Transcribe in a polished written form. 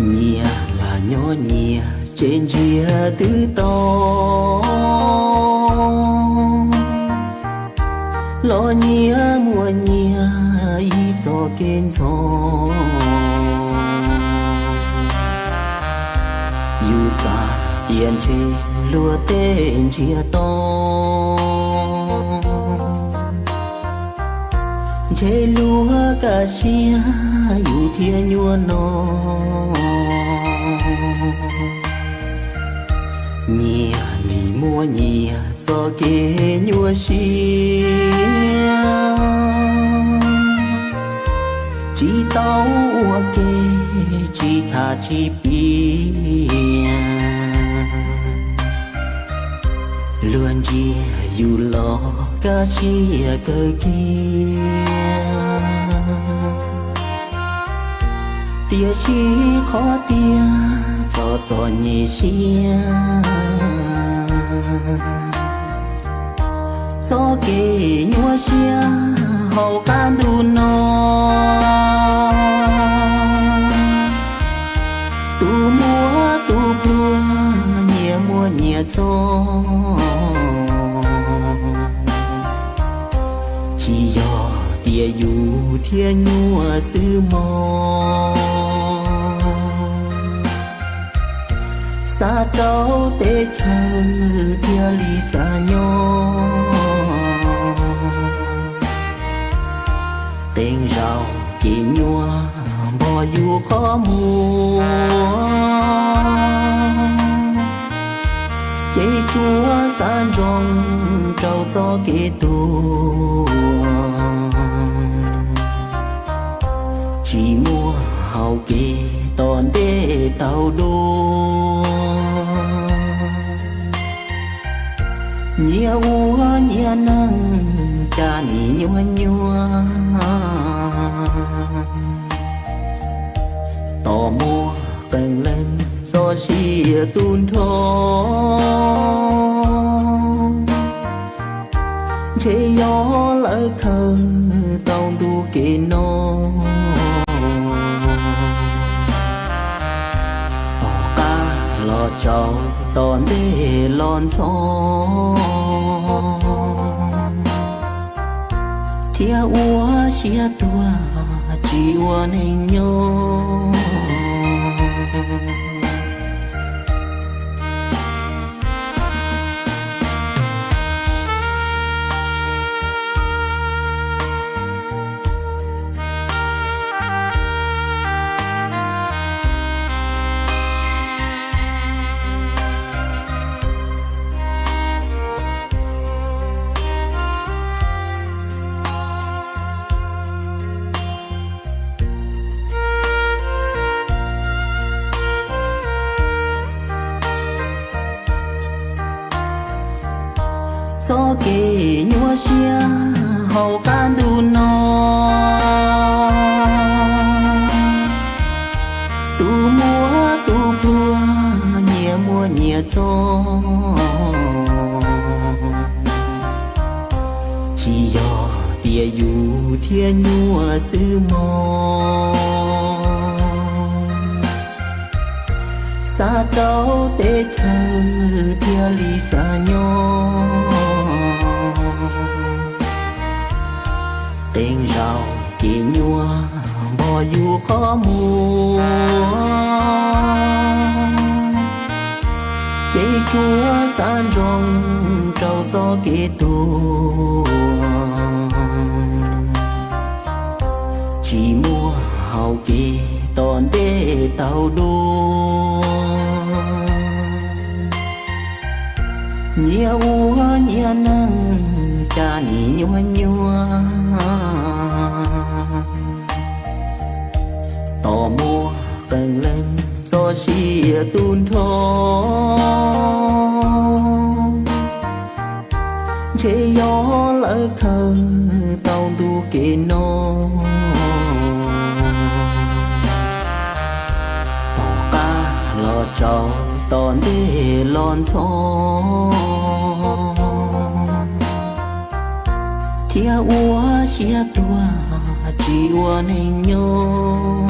Nhẹ là nhỏ nhẹ trên rìa tứ to, lo nhẹ mùa nhẹ ý cho kênh gió. Dù xa tiền trên lúa tên chia to, chế lúa cả xia dù thiên nhua nó. Nhẹ nì mua nhẹ do kê nhua xia, chỉ tao ua kê chỉ thà chỉ bia. Luôn chia dù lo cả xia cơ kia, tia chi khó tia cho nhẹ xia. Gió kê nhua xia hậu can đu nó, tu múa tu plua nhẹ mua nhẹ cho. Chỉ do tia dù thiên nhua sư mò, xa trâu tê chờ tia ly xa nhỏ. Tên rau kỳ nhua bò dù khó mua, chế chúa san rong trâu cho kế tu. Chỉ mua hậu kê toàn đê tàu đô, nhẹ ua nhẹ nắng cha nì nhua nhua. Tò mua tầng lên do xìa tuôn thô, chế gió lỡ khờ tàu tu kê nó. Tò ca lo trâu toàn đê lon xó, thia ua xia tua chỉ ua nên nhau. Gió kê nhua xia hậu can đu nó, tu múa tu plua nhẹ mua nhẹ cho. Chỉ do tia dù thiên nhua sư mò, xa trâu tê chờ tia ly xa nhỏ. Tên rau kỳ nhua bò dù khó mua, chế chúa san rong trâu cho kế tu. Chỉ mua hậu kỳ toàn đê tàu đô, nhẹ ua nhẹ nắng cha nì nhua nhua. Tò mua tầng lên do xìa tuôn thô, chế gió lỡ khờ tàu tu kê nó. Tò ca lo trâu toàn đê lon xó, thia ua xia tua chỉ ua nên nhau.